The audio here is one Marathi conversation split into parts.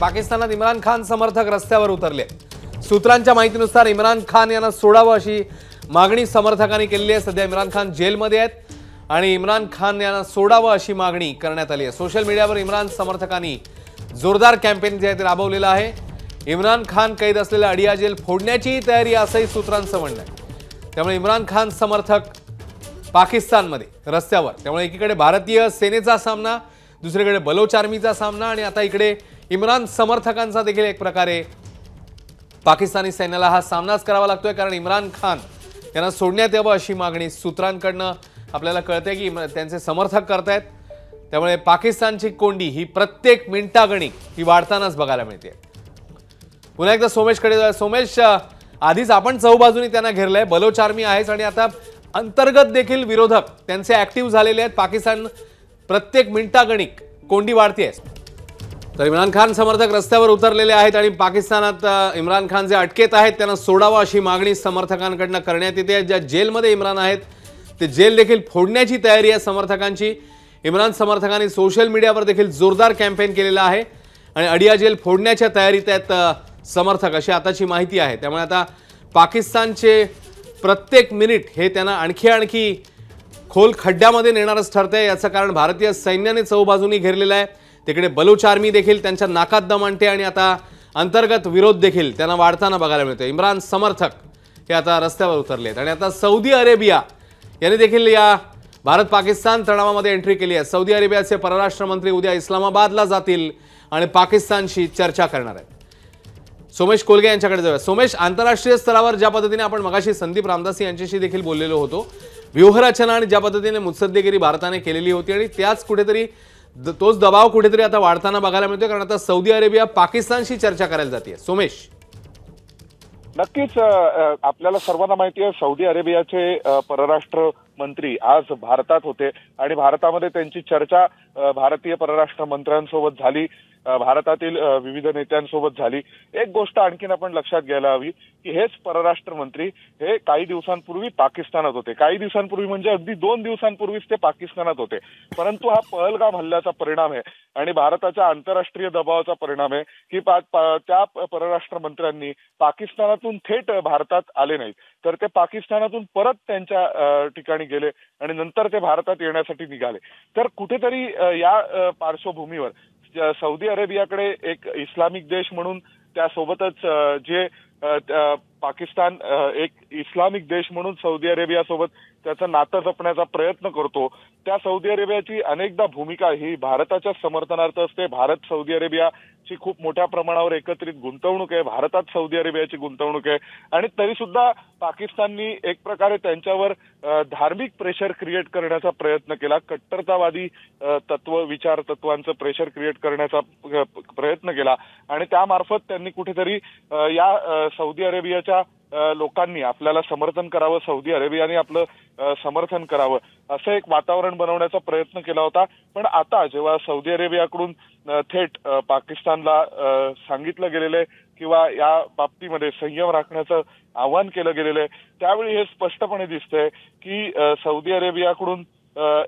पाकिस्तानात इम्रान खान समर्थक रस्त्यावर उतरले। सूत्रांच्या माहितीनुसार इम्रान खान यांना सोडावं अशी मागणी समर्थकांनी केलेली आहे। सध्या इम्रान खान जेलमध्ये आहेत आणि इम्रान खान यांना सोडावं अशी मागणी करण्यात आली आहे। सोशल मीडियावर इम्रान समर्थकांनी जोरदार कॅम्पेन जे आहे राबवलेलं आहे। इम्रान खान कैद असलेल्या अडिया जेल फोडण्याची तयारी असंही सूत्रांचं म्हणणं आहे। त्यामुळे इम्रान खान समर्थक पाकिस्तानमध्ये रस्त्यावर। त्यामुळे एकीकडे भारतीय सेनेचा सामना, दुसरीकडे बलोच आर्मीचा सामना आणि आता इकडे इम्रान समर्थकांचा देखील एक प्रकारे पाकिस्तानी सैन्याला हा सामनाच करावा लागतोय, कारण इम्रान खान यांना सोडण्यात यावं अशी मागणी सूत्रांकडनं आपल्याला कळते की त्यांचे समर्थक करतायत। त्यामुळे पाकिस्तानची कोंडी ही प्रत्येक मिनिटागणिक ही वाढतानाच बघायला मिळते। पुन्हा एकदा सोमेशकडे जाऊया। सोमेश, आधीच आपण चौबाजूनी त्यांना घेरलंय, बलोच आर्मी आहेच आणि आता अंतर्गत देखील विरोधक त्यांचे ऍक्टिव्ह झालेले आहेत। पाकिस्तान प्रत्येक मिनिटागणिक कोंडी वाढते। तर इम्रान खान समर्थक रस्त्यावर उतरलेले आहेत आणि पाकिस्तानात इम्रान खान जे अटकेत आहेत त्यांना सोडावं अशी मागणी समर्थकांकडून करण्यात येते। ज्या जेलमध्ये इम्रान आहेत ते जेल देखील फोडण्याची तयारी आहे समर्थकांची। इम्रान समर्थकांनी सोशल मीडियावर देखील जोरदार कॅम्पेन केलेला आहे आणि अडिया जेल फोडण्याच्या तयारीत आहेत समर्थक, अशी आताची माहिती आहे। त्यामुळे आता पाकिस्तानचे प्रत्येक मिनिट हे त्यांना आणखी खोल खड्ड्यामध्ये नेणारच ठरतंय। याचं कारण भारतीय सैन्याने चौबाजूनी घेरलेलं आहे। तिकडे बलूच आर्मी देखील त्यांच्या नाकात दम आणते आणि आता अंतर्गत विरोध देखील त्यांना वाढताना बघायला मिळतोय। इम्रान समर्थक हे आता रस्त्यावर उतरले आहेत आणि आता सौदी अरेबिया यांनी देखील या भारत पाकिस्तान तणावामध्ये एंट्री केली आहे। सौदी अरेबियाचे परराष्ट्र मंत्री उद्या इस्लामाबादला जातील आणि पाकिस्तानशी चर्चा करणार आहेत। सोमेश कोलगे यांच्याकडे जाऊया। सोमेश, आंतरराष्ट्रीय स्तरावर ज्या पद्धतीने आपण मगाशी संदीप रामदासी यांच्याशी देखील बोललेलो होतो, व्यूहरचना आणि ज्या पद्धतीने मुत्सद्देगिरी भारताने केलेली होती आणि त्याच कुठेतरी तोच दबाव कुठेतरी आता वाढताना बघायला मिळतोय, कारण आता सौदी अरेबिया पाकिस्तानशी चर्चा करायला जाते। सोमेश, नक्कीच आपल्याला सर्वांना माहिती आहे सौदी अरेबियाचे परराष्ट्र मंत्री आज भारतात होते आणि भारतामध्ये त्यांची चर्चा भारतीय परराष्ट्र मंत्र्यांसोबत झाली, भारतातील विविध नेत्यांसोबत झाली। एक गोष्ट आणखीन आपण लक्षात घ्यायला हवी की हेच परराष्ट्र मंत्री हे काही दिवसांपूर्वी पाकिस्तानात होते। काही दिवसांपूर्वी म्हणजे अगदी 2 दिवसांपूर्वीच ते पाकिस्तानात होते, परंतु हा पहलगाम हल्ल्याचा परिणाम आहे आणि भारताच्या आंतरराष्ट्रीय दबावाचा परिणाम आहे की त्या परराष्ट्र मंत्र्यांनी पाकिस्तानातून थेट भारतात आले नाहीत, तर ते पाकिस्तानातून परत त्यांच्या ठिकाणी गेले आणि नंतर ते भारतात येण्यासाठी निघाले। तर कुठेतरी या पार्श्वभूमीवर सौदी अरेबियाकडे एक इस्लामिक देश म्हणून, त्यासोबतच जे पाकिस्तान एक इस्लामिक देश म्हणून सौदी अरेबियासोबत त्याचं नातं जपण्याचा प्रयत्न करतो, त्या सौदी अरेबियाची अनेकदा भूमिका ही भारताच्या समर्थनार्थ असते। भारत सौदी अरेबियाची खूप मोठ्या प्रमाणावर एकत्रित गुंतवणूक आहे, भारतात सौदी अरेबियाची गुंतवणूक आहे आणि तरी सुद्धा पाकिस्ताननी एक प्रकारे त्यांच्यावर धार्मिक प्रेशर क्रिएट करण्याचा प्रयत्न केला, कट्टरतावादी विचार तत्वांचं प्रेशर क्रिएट करण्याचा प्रयत्न केला आणि त्यामार्फत त्यांनी कुठेतरी या सौदी अरेबियाच्या लोकांनी आपल्याला समर्थन करावं, सौदी अरेबियाने आपलं समर्थन करावं असं एक वातावरण बनवण्याचा प्रयत्न केला होता। पण आता जेव्हा सौदी अरेबियाकडून थेट पाकिस्तानला सांगितलं गेलेलं आहे किंवा या बाबतीमध्ये संयम राखण्याचं आवाहन केलं गेलेलं आहे, त्यावेळी हे स्पष्टपणे दिसतंय की सौदी अरेबियाकडून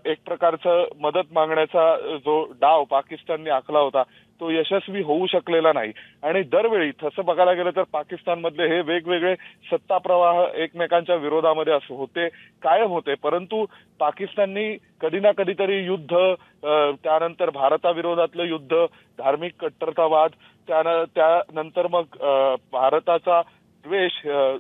एक प्रकारचं मदत मागण्याचा जो डाव पाकिस्तानने आखला होता तो यशस्वी होऊ शकलेला नाही। आणि दरवेळी तसं बघायला गेलं तर पाकिस्तानमधले हे वेगवेगळे सत्ता प्रवाह एकमेकांच्या विरोधामध्ये होते, कायम होते, परंतु पाकिस्ताननी कधी ना कधीतरी युद्ध, त्यानंतर भारताविरोधातलं युद्ध, धार्मिक कट्टरतावाद, त्यानंतर मग भारताचा द्वेष,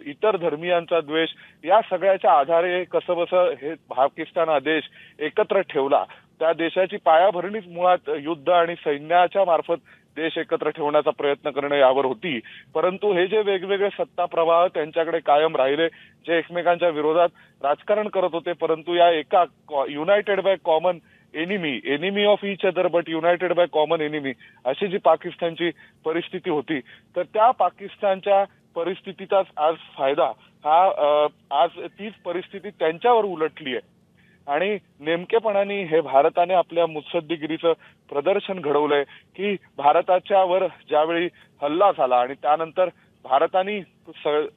इतर धर्मियांचा द्वेष, या सगळ्याच्या आधारे कसंबसं हे पाकिस्तान हा देश एकत्र ठेवला। त्या देशाची पायाभरणीच मुळात युद्ध आणि सैन्याच्या मार्फत देश एकत्र ठेवण्याचा प्रयत्न करणं यावर होती, परंतु हे जे वेगवेगळे सत्ता प्रवाह त्यांच्याकडे कायम राहिले, जे एकमेकांच्या विरोधात राजकारण करत होते, परंतु या एका United by common enemy of each other but United by common enemy अशी जी पाकिस्तानची परिस्थिती होती, तर त्या पाकिस्तानच्या परिस्थितीचाच आज फायदा हा आज तीच परिस्थिती त्यांच्यावर उलटली आहे आणि नेमकेपणाने हे भारताने आपल्या मुत्सद्देगिरीचं प्रदर्शन घडवलंय की भारताच्या वर ज्यावेळी हल्ला झाला आणि त्यानंतर भारताने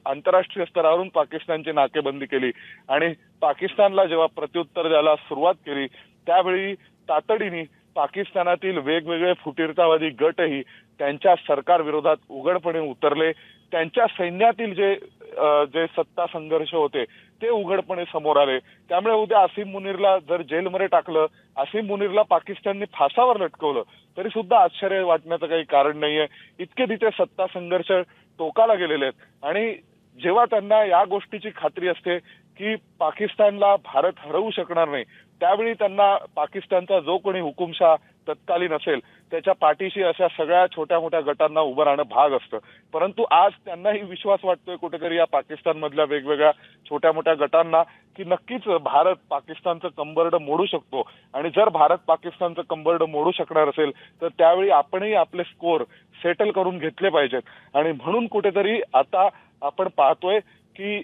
आंतरराष्ट्रीय स्तरावरून पाकिस्तानची नाकेबंदी केली आणि पाकिस्तानला जेव्हा प्रत्युत्तर द्यायला सुरुवात केली त्यावेळी तातडीने पाकिस्तानातील वेगवेगळे फुटीरतावादी गटही त्यांच्या सरकार विरोधात उघडपणे उतरले। त्यांच्या सैन्यातील जे सत्ता संघर्ष होते ते उघडपणे समोर आले। त्यामुळे उद्या असीम मुनीरला जर जेलमध्ये टाकलं, असीम मुनीरला पाकिस्तानने फासावर लटकवलं तरी सुद्धा आश्चर्य वाटण्याचं काही कारण नाहीये। इतके तिथे सत्ता संघर्ष टोकाला गेलेले आहेत आणि जेव्हा त्यांना या गोष्टीची खात्री असते की पाकिस्तानला भारत हरवू शकणार नाही, त्यावेळी त्यांना पाकिस्तानचा जो कोणी हुकुमशाह तत्कालीन असेल त्याच्या पाठीशी अशा सगळ्या छोट्या मोठ्या गटांना उभं राहणं भाग असतं। परंतु आज त्यांनाही विश्वास वाटतोय कुठेतरी या पाकिस्तानमधल्या वेगवेगळ्या छोट्या मोठ्या गटांना की नक्कीच भारत पाकिस्तानचं कंबरड मोडू शकतो आणि जर भारत पाकिस्तानचं कंबरड मोडू शकणार असेल तर त्यावेळी आपणही आपले स्कोर सेटल करून घेतले पाहिजेत। आणि म्हणून कुठेतरी आता आपण पाहतोय की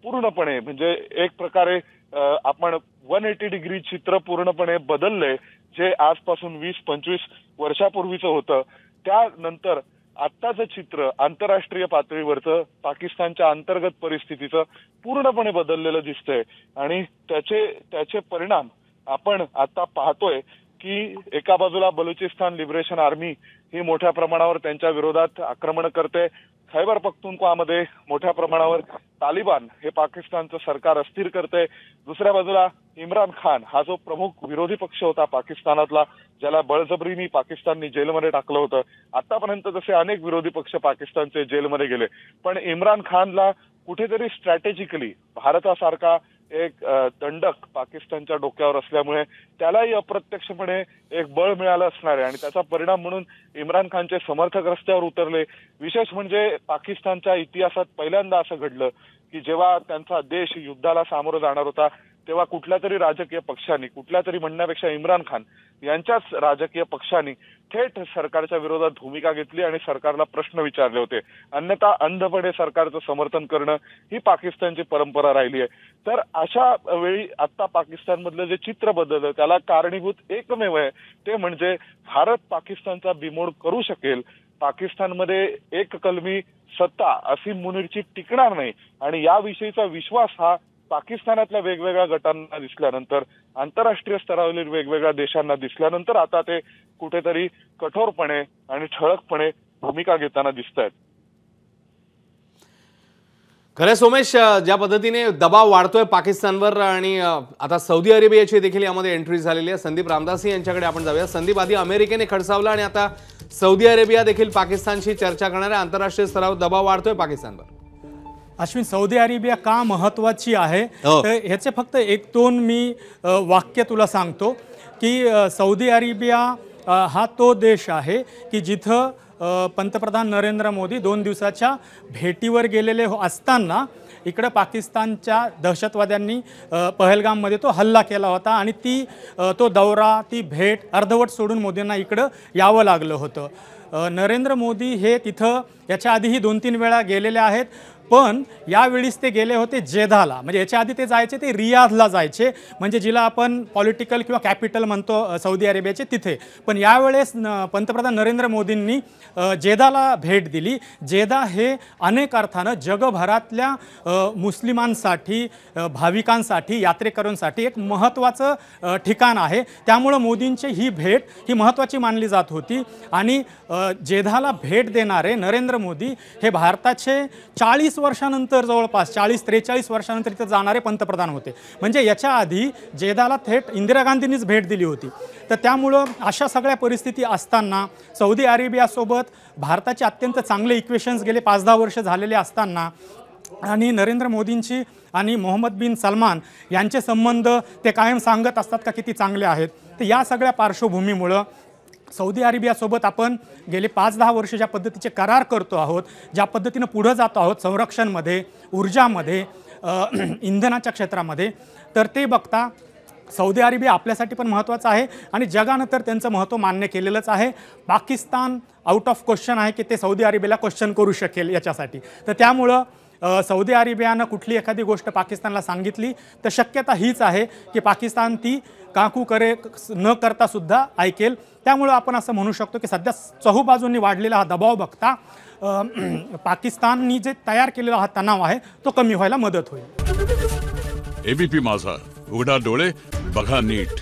पूर्णपणे म्हणजे एक प्रकारे आपण 180 डिग्री चित्र पूर्णपणे बदललंय। जे आजपासून 20-25 वर्षापूर्वीचं होतं त्यानंतर आत्ताचं चित्र आंतरराष्ट्रीय पातळीवरचं पाकिस्तानच्या अंतर्गत परिस्थितीचं पूर्णपणे बदललेलं दिसतंय आणि त्याचे परिणाम आपण आता पाहतोय की एका बाजूला बलुचिस्तान लिबरेशन आर्मी ही मोठ्या प्रमाणावर त्यांच्या विरोधात आक्रमण करते। खैबर पख्तूनख्वामध्ये मोठ्या प्रमाणावर तालिबान हे पाकिस्तानचं सरकार अस्थिर करते। दुसऱ्या बाजूला इम्रान खान हा जो प्रमुख विरोधी पक्ष होता पाकिस्तानातला, ज्याला बळजबरीने पाकिस्तानने जेलमध्ये टाकलं होतं, आतापर्यंत जसे अनेक विरोधी पक्ष पाकिस्तानचे जेलमध्ये गेले, पण इम्रान खानला कुठेतरी स्ट्रॅटेजिकली भारतासारखा एक दंडक पाकिस्तानच्या डोक्यावर असल्यामुळे त्यालाही अप्रत्यक्षपणे एक बळ मिळालं असणार आहे आणि त्याचा परिणाम म्हणून इम्रान खानचे समर्थक रस्त्यावर उतरले। विशेष म्हणजे पाकिस्तानच्या इतिहासात पहिल्यांदा असं घडलं की जेव्हा त्यांचा देश युद्धाला सामोरं जाणार होता तेव्हा कुठल्या तरी राजकीय पक्षांनी, कुठल्या तरी म्हणण्यापेक्षा इम्रान खान यांच्याच राजकीय पक्षांनी थेट सरकारच्या विरोधात भूमिका घेतली आणि सरकारला प्रश्न विचारले होते। अन्यथा अंधपणे सरकारचं समर्थन करणं ही पाकिस्तानची परंपरा राहिली आहे। तर अशा वेळी आता पाकिस्तानमधलं जे चित्र बदललं त्याला कारणीभूत एकमेव आहे ते म्हणजे भारत पाकिस्तानचा बिमोड करू शकेल, पाकिस्तानमध्ये एक कलमी सत्ता असीम मुनीरची टिकणार नाही आणि याविषयीचा विश्वास हा पाकिस्तानातल्या वेगवेगळ्या गटांना दिसल्यानंतर, आंतरराष्ट्रीय स्तरावरील वेगवेगळ्या देशांना दिसल्यानंतर आता ते कुठेतरी कठोरपणे आणि ठळकपणे भूमिका घेताना दिसत आहेत। खरं सोमेश, ज्या पद्धतीने दबाव वाढतोय पाकिस्तानवर आणि आता सौदी अरेबियाची देखील यामध्ये एंट्री झालेली आहे। संदीप रामदासी यांच्याकडे आपण जाऊया। संदीप, आधी अमेरिकेने खडसावलं आणि आता सौदी अरेबिया देखील पाकिस्तानशी चर्चा करणार आहे। आंतरराष्ट्रीय स्तरावर दबाव वाढतोय पाकिस्तानवर। अश्विन, सौदी अरेबिया का महत्त्वाची आहे तर ह्याचे फक्त 1-2 मी वाक्य तुला सांगतो की सौदी अरेबिया हा तो देश आहे की जिथं पंतप्रधान नरेंद्र मोदी 2 दिवसाच्या भेटीवर गेलेले असताना इकडे पाकिस्तानच्या दहशतवाद्यांनी पहलगाममध्ये तो हल्ला केला होता आणि तो दौरा, ती भेट अर्धवट सोडून मोदींना इकडं यावं लागलं होतं। नरेंद्र मोदी हे तिथं याच्या आधीही 2-3 वेळा गेलेले आहेत, पण यावेळीस ते गेले होते जेदाला, म्हणजे याच्या आधी ते जायचे ते रियाधला जायचे, म्हणजे जिला आपण पॉलिटिकल किंवा कॅपिटल म्हणतो सौदी अरेबियाचे तिथे। पण यावेळेस पंतप्रधान नरेंद्र मोदींनी जेदाला भेट दिली। जेदा हे अनेक अर्थानं जगभरातल्या मुस्लिमांसाठी, भाविकांसाठी, यात्रेकरूंसाठी एक महत्त्वाचं ठिकाण आहे। त्यामुळं मोदींची ही भेट ही महत्त्वाची मानली जात होती आणि जेदाला भेट देणारे नरेंद्र मोदी हे भारताचे 40 वर्षानंतर, जवळपास 40-43 वर्षानंतर इथे जाणारे पंतप्रधान होते। म्हणजे याच्या आधी जेदाला थेट इंदिरा गांधींनीच भेट दिली होती। तर त्यामुळं अशा सगळ्या परिस्थिती असताना सौदी अरेबियासोबत भारताचे अत्यंत चांगले इक्वेशन्स गेले 5-10 वर्ष झालेले असताना आणि नरेंद्र मोदींची आणि मोहम्मद बिन सलमान यांचे संबंध ते कायम सांगत असतात का किती चांगले आहेत। तर या सगळ्या पार्श्वभूमीमुळं सौदी अरेबियासोबत आपण गेले 5-10 वर्ष ज्या पद्धतीचे करार करतो आहोत, ज्या पद्धतीनं पुढं जातो आहोत संरक्षणमध्ये, ऊर्जामध्ये, इंधनाच्या क्षेत्रामध्ये, तर ते बघता सौदी अरेबिया आपल्यासाठी पण महत्त्वाचं आहे आणि जगानं तर त्यांचं महत्त्व मान्य केलेलंच आहे। पाकिस्तान आउट ऑफ क्वेश्चन आहे की ते सौदी अरेबियाला क्वेश्चन करू शकेल याच्यासाठी। तर त्यामुळं सौदी अरेबियानं कुठली एखादी गोष्ट पाकिस्तानला सांगितली तर शक्यता हीच आहे की पाकिस्तान ती काकू करे न करता सुद्धा ऐकेल। त्यामुळं आपण असं म्हणू शकतो की सध्या चहूबाजूंनी वाढलेला हा दबाव बघता पाकिस्ताननी जे तयार केलेला हा तणाव आहे तो कमी व्हायला मदत होईल। एबीपी माझा, उघडा डोळे बघा नीट।